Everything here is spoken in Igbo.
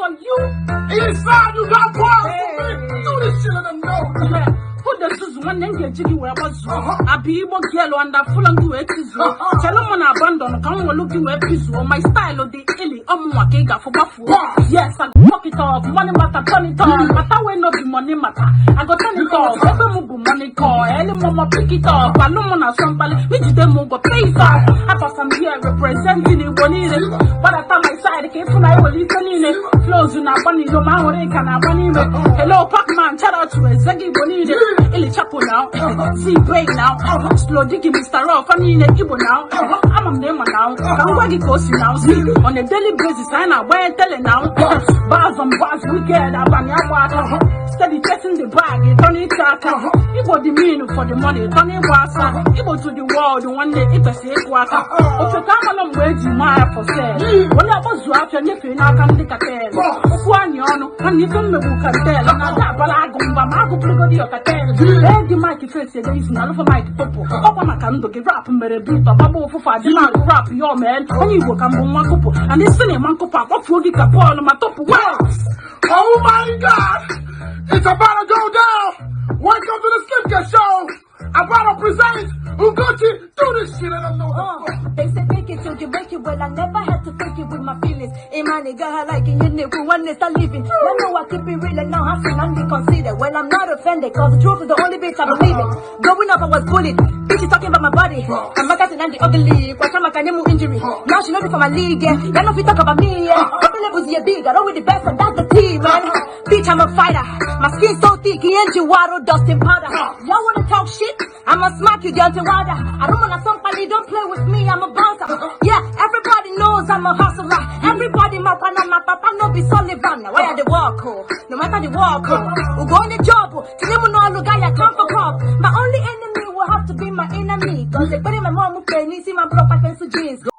for you. Inside you got balls for me. Do this shit in the nose. Put the Susan one name get jiggy where I was. I be able to yellow and I full on you at his Chalomon abandon, come looking where peace or my style of the illy Omuakiga for Buffalo. Yes, I fuck it off, money matter, turn it off, but I will not be money matter. I got turn it off, ever move money call, any mama pick it off, Palomon or somebody, which them move pay it off. I thought some here representing the one in it, but I found my side, came from I was listening it. Flows in a bunny, no matter can I bunny. Hello, Pac-Man, shout out to a Zaggy Bonita. Illy Chapo now, see break now, slow diggy Mr. Rough, I mean a Ibo now, I'm a name now, I'm waggy coast now, see, on a daily basis, I know where I tell it now, bars on bars, wicked, I'm on your water, steady chasing the bag, turn it out, Ibo the mean for the money, turn it water, Ibo to the world, one day it's a safe water, if you come along with you, my for sale, when I was dropped, and if you now can take a tail, one yon, and you can move a tail, and I got Balagumba, Marco Plugodi of a tail. The mic face there is none for Mike Popo. Papa Macando give rap and better beat a bubble for 5 rap your man. When you work on one couple and this Sunday Manco Pop, what would you capon on my top? Well, oh my God, it's about to go down. Welcome to the Slipcast Show. About to present Ugochi. Do this shit, I don't know. They say fake it till you make it. Well, I never had to fake it with my feelings. Hey, my nigga, I like it. You nigga, one is a living. You know I keep it real and now hustling and be considered. Well, I'm not offended, cause the truth is the only bitch I believe in. Growing up, I was bullied. Bitch, talking about my body. I'm a and the ugly. Why can't I get injury? Now she know me for my league, yeah. You know if you talk about me, yeah. Couple levels, yeah, big. I know with the best, and that's the team, man. Bitch, I'm a fighter. My skin so thick, he ain't you water, dust and powder. Y'all wanna talk shit? I'ma smack you down to water. I don't wanna somebody, don't play with me, I'm a bouncer. Yeah, everybody knows I'm a hustler. Everybody, my papa, no be Sullivan. Why are the walk, no matter the walk, who go on the job, to them no look I come for crop. My only enemy will have to be my enemy. Cause they put in my mom who pay, see my block, I can jeans.